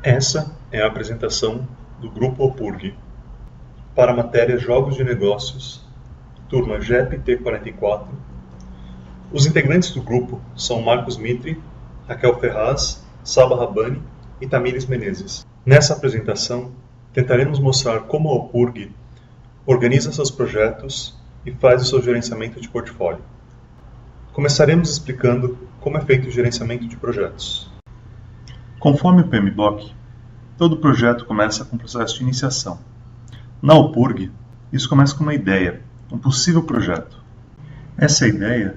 Essa é a apresentação do Grupo OPURG para a matéria Jogos de Negócios, turma GEP-T44. Os integrantes do grupo são Marcos Mitri, Raquel Ferraz, Saba Rabani e Tamires Menezes. Nessa apresentação, tentaremos mostrar como a OPURG organiza seus projetos e faz o seu gerenciamento de portfólio. Começaremos explicando como é feito o gerenciamento de projetos. Conforme o PMBOK, todo projeto começa com um processo de iniciação. Na OPURG, isso começa com uma ideia, um possível projeto. Essa ideia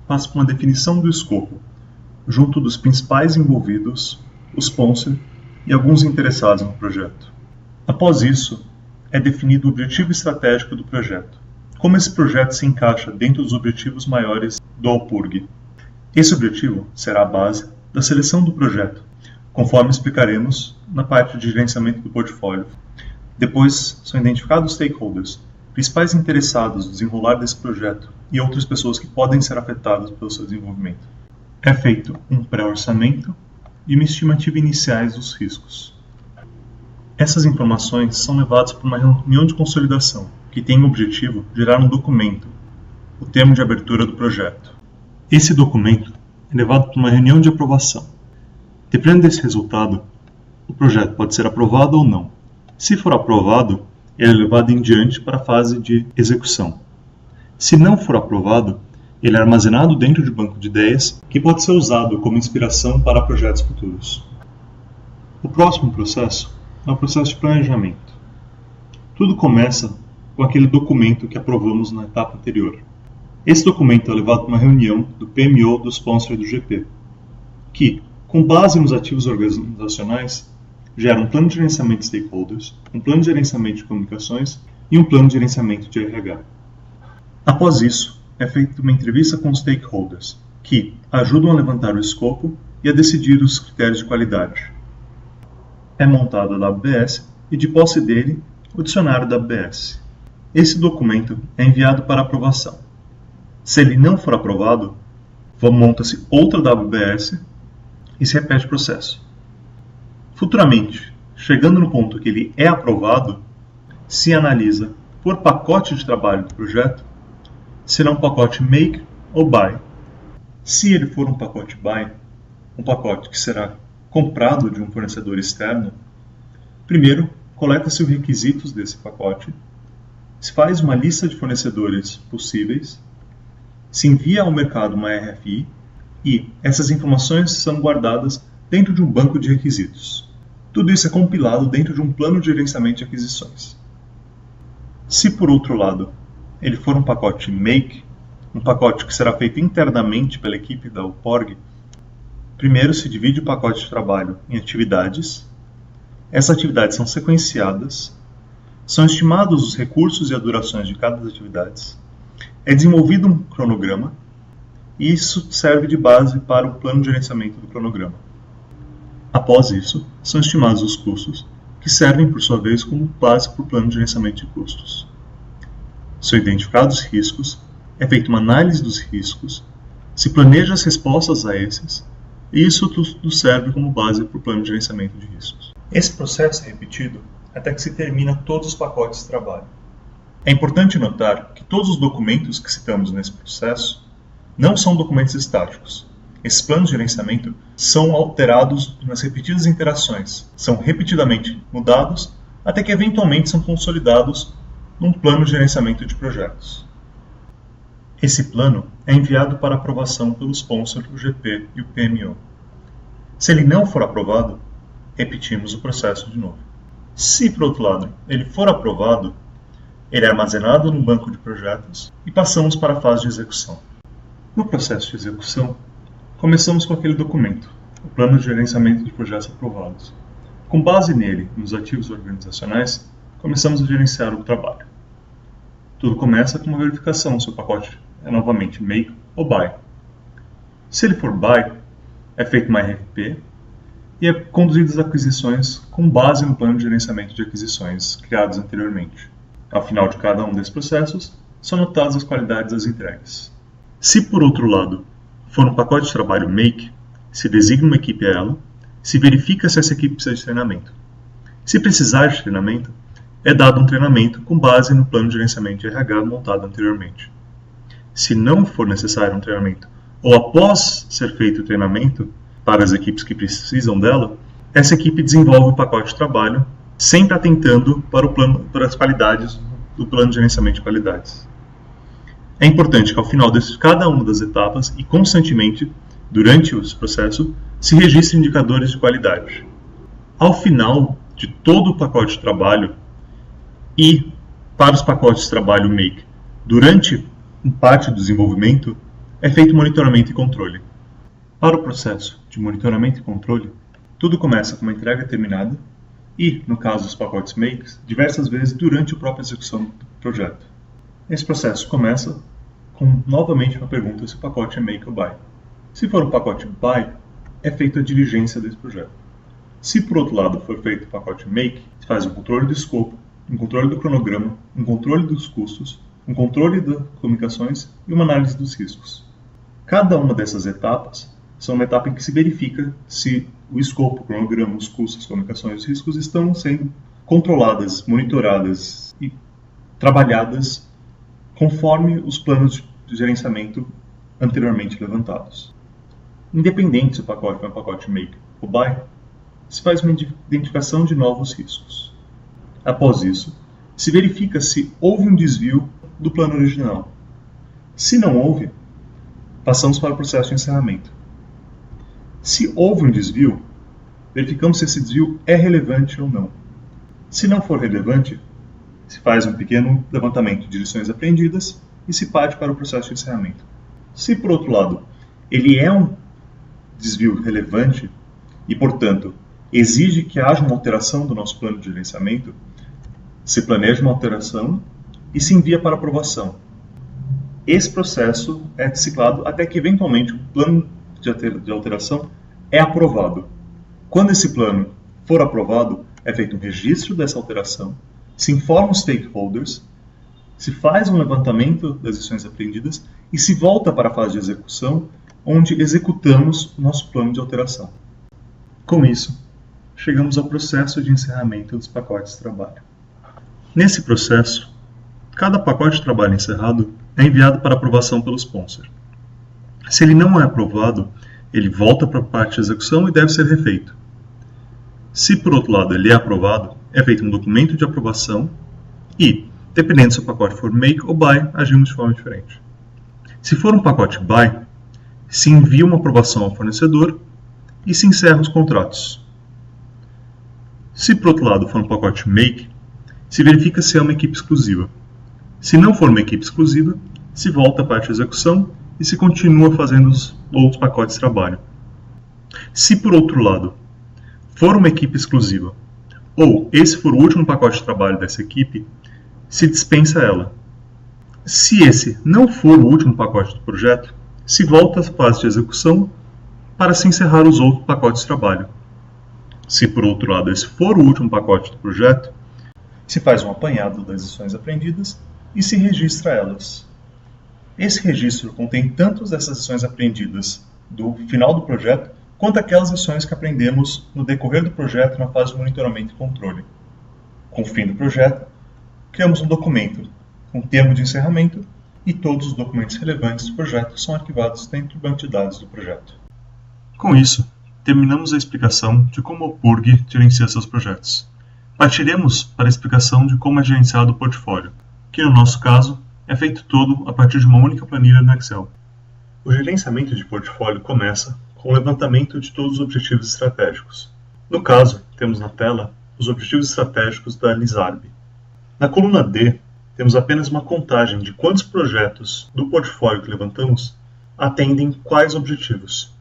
passa por uma definição do escopo, junto dos principais envolvidos, o sponsor e alguns interessados no projeto. Após isso, é definido o objetivo estratégico do projeto, como esse projeto se encaixa dentro dos objetivos maiores do OPURG. Esse objetivo será a base da seleção do projeto, conforme explicaremos na parte de gerenciamento do portfólio. Depois, são identificados os stakeholders, principais interessados no desenrolar desse projeto e outras pessoas que podem ser afetadas pelo seu desenvolvimento. É feito um pré-orçamento e uma estimativa iniciais dos riscos. Essas informações são levadas para uma reunião de consolidação, que tem o objetivo de gerar um documento, o termo de abertura do projeto. Esse documento é levado para uma reunião de aprovação. Dependendo desse resultado, o projeto pode ser aprovado ou não. Se for aprovado, ele é levado em diante para a fase de execução. Se não for aprovado, ele é armazenado dentro de um banco de ideias que pode ser usado como inspiração para projetos futuros. O próximo processo é o processo de planejamento. Tudo começa com aquele documento que aprovamos na etapa anterior. Esse documento é levado para uma reunião do PMO do sponsor e do GP, que, com base nos ativos organizacionais, gera um plano de gerenciamento de stakeholders, um plano de gerenciamento de comunicações e um plano de gerenciamento de RH. Após isso, é feita uma entrevista com os stakeholders, que ajudam a levantar o escopo e a decidir os critérios de qualidade. É montado a WBS e, de posse dele, o dicionário da WBS. Esse documento é enviado para aprovação. Se ele não for aprovado, monta-se outra WBS e se repete o processo. Futuramente, chegando no ponto que ele é aprovado, se analisa por pacote de trabalho do projeto, será um pacote Make ou Buy. Se ele for um pacote Buy, um pacote que será comprado de um fornecedor externo, primeiro coleta-se os requisitos desse pacote, se faz uma lista de fornecedores possíveis, se envia ao mercado uma RFI e essas informações são guardadas dentro de um banco de requisitos. Tudo isso é compilado dentro de um plano de gerenciamento de aquisições. Se, por outro lado, ele for um pacote Make, um pacote que será feito internamente pela equipe da OPURG, primeiro se divide o pacote de trabalho em atividades. Essas atividades são sequenciadas, são estimados os recursos e as durações de cada das atividades, é desenvolvido um cronograma e isso serve de base para o plano de gerenciamento do cronograma. Após isso, são estimados os custos, que servem, por sua vez, como base para o plano de gerenciamento de custos. São identificados os riscos, é feita uma análise dos riscos, se planeja as respostas a esses, e isso tudo serve como base para o plano de gerenciamento de riscos. Esse processo é repetido até que se termina todos os pacotes de trabalho. É importante notar que todos os documentos que citamos nesse processo não são documentos estáticos. Esses planos de gerenciamento são alterados nas repetidas interações, são repetidamente mudados até que eventualmente são consolidados num plano de gerenciamento de projetos. Esse plano é enviado para aprovação pelo sponsor, o GP e o PMO. Se ele não for aprovado, repetimos o processo de novo. Se, por outro lado, ele for aprovado, ele é armazenado no banco de projetos e passamos para a fase de execução. No processo de execução, começamos com aquele documento, o plano de gerenciamento de projetos aprovados. Com base nele, nos ativos organizacionais, começamos a gerenciar o trabalho. Tudo começa com uma verificação se o pacote é novamente Make ou Buy. Se ele for Buy, é feita uma RFP e é conduzidas as aquisições com base no plano de gerenciamento de aquisições criados anteriormente. Ao final de cada um desses processos, são notadas as qualidades das entregas. Se, por outro lado, for um pacote de trabalho Make, se designa uma equipe a ela, se verifica se essa equipe precisa de treinamento. Se precisar de treinamento, é dado um treinamento com base no plano de gerenciamento de RH montado anteriormente. Se não for necessário um treinamento, ou após ser feito o treinamento para as equipes que precisam dela, essa equipe desenvolve o pacote de trabalho, sempre atentando para as qualidades do plano de gerenciamento de qualidades. É importante que ao final de cada uma das etapas e constantemente, durante esse processo, se registrem indicadores de qualidade. Ao final de todo o pacote de trabalho e para os pacotes de trabalho Make, durante parte do desenvolvimento, é feito monitoramento e controle. Para o processo de monitoramento e controle, tudo começa com uma entrega terminada e, no caso dos pacotes Make, diversas vezes durante a própria execução do projeto. Esse processo começa com, novamente, uma pergunta se o pacote é Make ou Buy. Se for um pacote Buy, é feita a diligência desse projeto. Se, por outro lado, for feito o pacote Make, se faz um controle do escopo, um controle do cronograma, um controle dos custos, um controle das comunicações e uma análise dos riscos. Cada uma dessas etapas são uma etapa em que se verifica se o escopo, o cronograma, os custos, as comunicações e os riscos estão sendo controladas, monitoradas e trabalhadas conforme os planos de gerenciamento anteriormente levantados. Independente se o pacote é um pacote Make ou Buy, se faz uma identificação de novos riscos. Após isso, se verifica se houve um desvio do plano original. Se não houve, passamos para o processo de encerramento. Se houve um desvio, verificamos se esse desvio é relevante ou não. Se não for relevante, se faz um pequeno levantamento de lições aprendidas e se parte para o processo de encerramento. Se, por outro lado, ele é um desvio relevante e, portanto, exige que haja uma alteração do nosso plano de gerenciamento, se planeja uma alteração e se envia para aprovação. Esse processo é ciclado até que, eventualmente, o plano de alteração é aprovado. Quando esse plano for aprovado, é feito um registro dessa alteração, se informa os stakeholders, se faz um levantamento das lições aprendidas e se volta para a fase de execução, onde executamos o nosso plano de alteração. Com isso, chegamos ao processo de encerramento dos pacotes de trabalho. Nesse processo, cada pacote de trabalho encerrado é enviado para aprovação pelo sponsor. Se ele não é aprovado, ele volta para a parte de execução e deve ser refeito. Se, por outro lado, ele é aprovado, é feito um documento de aprovação e, dependendo se o pacote for Make ou Buy, agimos de forma diferente. Se for um pacote Buy, se envia uma aprovação ao fornecedor e se encerram os contratos. Se, por outro lado, for um pacote Make, se verifica se é uma equipe exclusiva. Se não for uma equipe exclusiva, se volta à parte de execução e se continua fazendo os outros pacotes de trabalho. Se, por outro lado, for uma equipe exclusiva, ou esse for o último pacote de trabalho dessa equipe, se dispensa ela. Se esse não for o último pacote do projeto, se volta à fase de execução para se encerrar os outros pacotes de trabalho. Se, por outro lado, esse for o último pacote do projeto, se faz um apanhado das lições aprendidas e se registra elas. Esse registro contém tanto essas lições aprendidas do final do projeto, quanto aquelas lições que aprendemos no decorrer do projeto na fase de monitoramento e controle. Com o fim do projeto, criamos um documento com termo de encerramento e todos os documentos relevantes do projeto são arquivados dentro do banco de dados do projeto. Com isso, terminamos a explicação de como o PURG gerencia seus projetos. Partiremos para a explicação de como é gerenciado o portfólio, que no nosso caso é feito todo a partir de uma única planilha no Excel. O gerenciamento de portfólio começa com o levantamento de todos os objetivos estratégicos. No caso, temos na tela os objetivos estratégicos da Lizarb. Na coluna D, temos apenas uma contagem de quantos projetos do portfólio que levantamos atendem quais objetivos.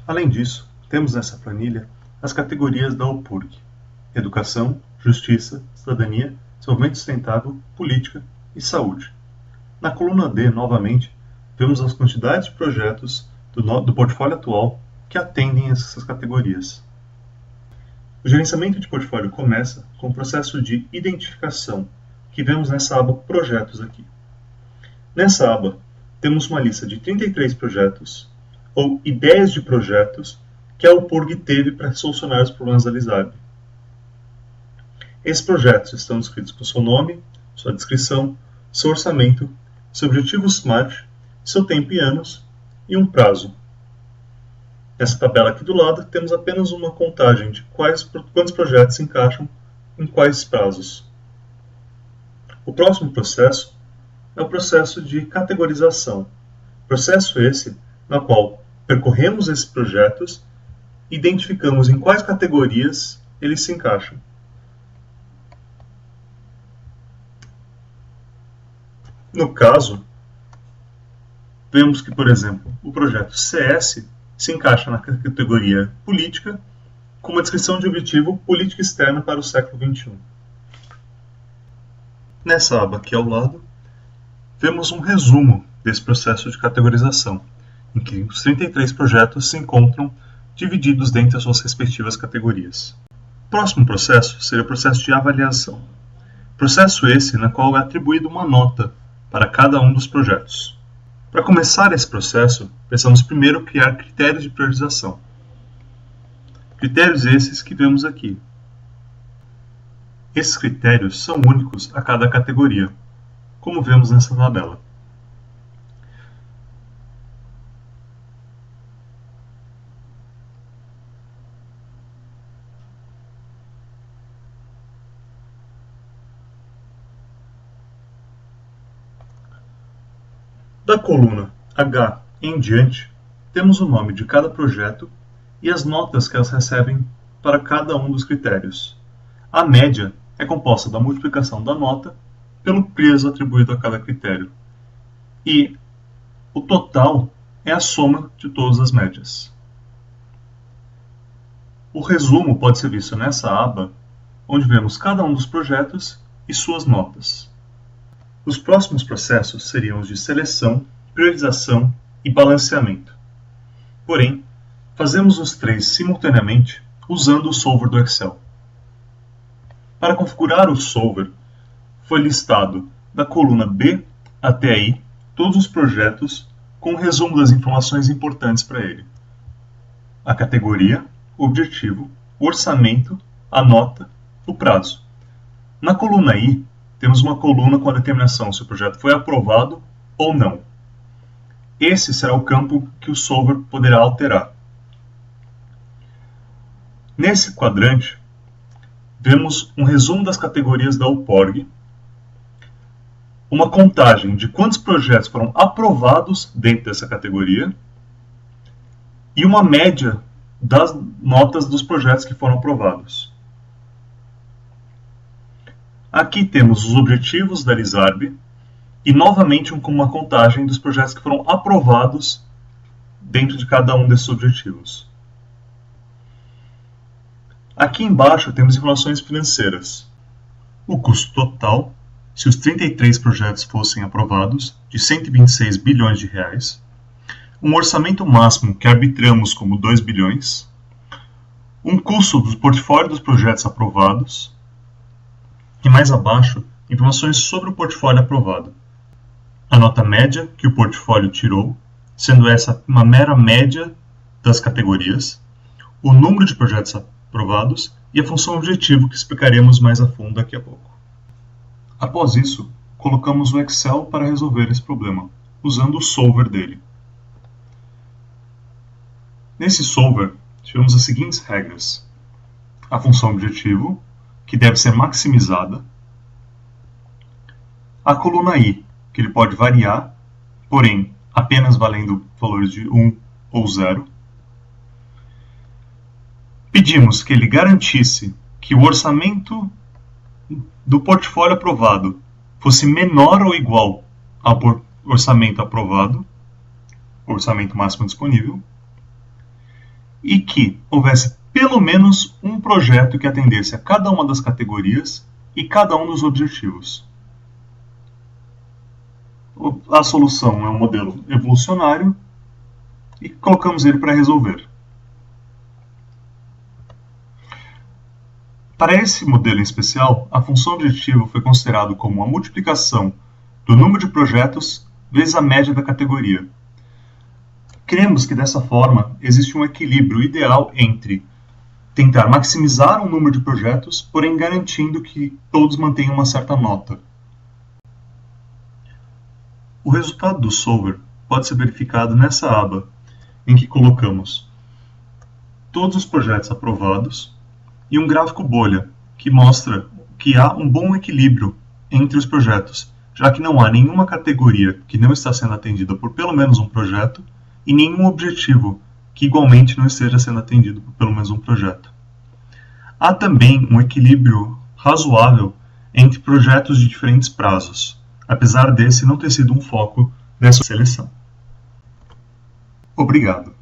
Além disso, temos nessa planilha as categorias da UPURG: Educação, Justiça, Cidadania, Desenvolvimento Sustentável, Política e Saúde. Na coluna D, novamente, vemos as quantidades de projetos do portfólio atual que atendem essas categorias. O gerenciamento de portfólio começa com o processo de identificação, que vemos nessa aba Projetos aqui. Nessa aba, temos uma lista de 33 projetos, ou ideias de projetos, que a UPURG teve para solucionar os problemas da LISAB. Esses projetos estão descritos com seu nome, sua descrição, seu orçamento, seu objetivo SMART, seu tempo em anos e um prazo. Nessa tabela aqui do lado, temos apenas uma contagem de quantos projetos se encaixam em quais prazos. O próximo processo é o processo de categorização. Processo esse na qual percorremos esses projetos e identificamos em quais categorias eles se encaixam. No caso, vemos que, por exemplo, o projeto CS se encaixa na categoria Política, com uma descrição de objetivo Política Externa para o século XXI. Nessa aba aqui ao lado, vemos um resumo desse processo de categorização, em que os 33 projetos se encontram divididos dentre as suas respectivas categorias. O próximo processo seria o processo de avaliação. Processo esse na qual é atribuída uma nota para cada um dos projetos. Para começar esse processo, precisamos primeiro criar critérios de priorização. Critérios esses que vemos aqui. Esses critérios são únicos a cada categoria, como vemos nessa tabela. Da coluna H em diante, temos o nome de cada projeto e as notas que elas recebem para cada um dos critérios. A média é composta da multiplicação da nota pelo peso atribuído a cada critério. E o total é a soma de todas as médias. O resumo pode ser visto nessa aba, onde vemos cada um dos projetos e suas notas. Os próximos processos seriam os de seleção, priorização e balanceamento. Porém, fazemos os três simultaneamente usando o solver do Excel. Para configurar o solver, foi listado da coluna B até I todos os projetos com um resumo das informações importantes para ele. A categoria, o objetivo, o orçamento, a nota, o prazo. Na coluna I, temos uma coluna com a determinação se o projeto foi aprovado ou não. Esse será o campo que o solver poderá alterar. Nesse quadrante, vemos um resumo das categorias da UPORG, uma contagem de quantos projetos foram aprovados dentro dessa categoria e uma média das notas dos projetos que foram aprovados. Aqui temos os objetivos da LISAB e novamente uma contagem dos projetos que foram aprovados dentro de cada um desses objetivos. Aqui embaixo temos informações financeiras. O custo total, se os 33 projetos fossem aprovados, de 126 bilhões de reais. Um orçamento máximo que arbitramos como 2 bilhões. Um custo do portfólio dos projetos aprovados. E mais abaixo, informações sobre o portfólio aprovado. A nota média que o portfólio tirou, sendo essa uma mera média das categorias, o número de projetos aprovados e a função objetivo que explicaremos mais a fundo daqui a pouco. Após isso, colocamos o Excel para resolver esse problema, usando o solver dele. Nesse solver, tivemos as seguintes regras. A função objetivo, que deve ser maximizada. A coluna I, que ele pode variar, porém apenas valendo valores de 1 ou 0. Pedimos que ele garantisse que o orçamento do portfólio aprovado fosse menor ou igual ao orçamento aprovado, orçamento máximo disponível, e que houvesse pelo menos um projeto que atendesse a cada uma das categorias e cada um dos objetivos. A solução é um modelo evolucionário e colocamos ele para resolver. Para esse modelo em especial, a função objetivo foi considerado como a multiplicação do número de projetos vezes a média da categoria. Cremos que dessa forma existe um equilíbrio ideal entre tentar maximizar um número de projetos, porém garantindo que todos mantenham uma certa nota. O resultado do solver pode ser verificado nessa aba, em que colocamos todos os projetos aprovados e um gráfico bolha, que mostra que há um bom equilíbrio entre os projetos, já que não há nenhuma categoria que não está sendo atendida por pelo menos um projeto e nenhum objetivo que igualmente não esteja sendo atendido por pelo menos um projeto. Há também um equilíbrio razoável entre projetos de diferentes prazos, apesar desse não ter sido um foco dessa seleção. Obrigado.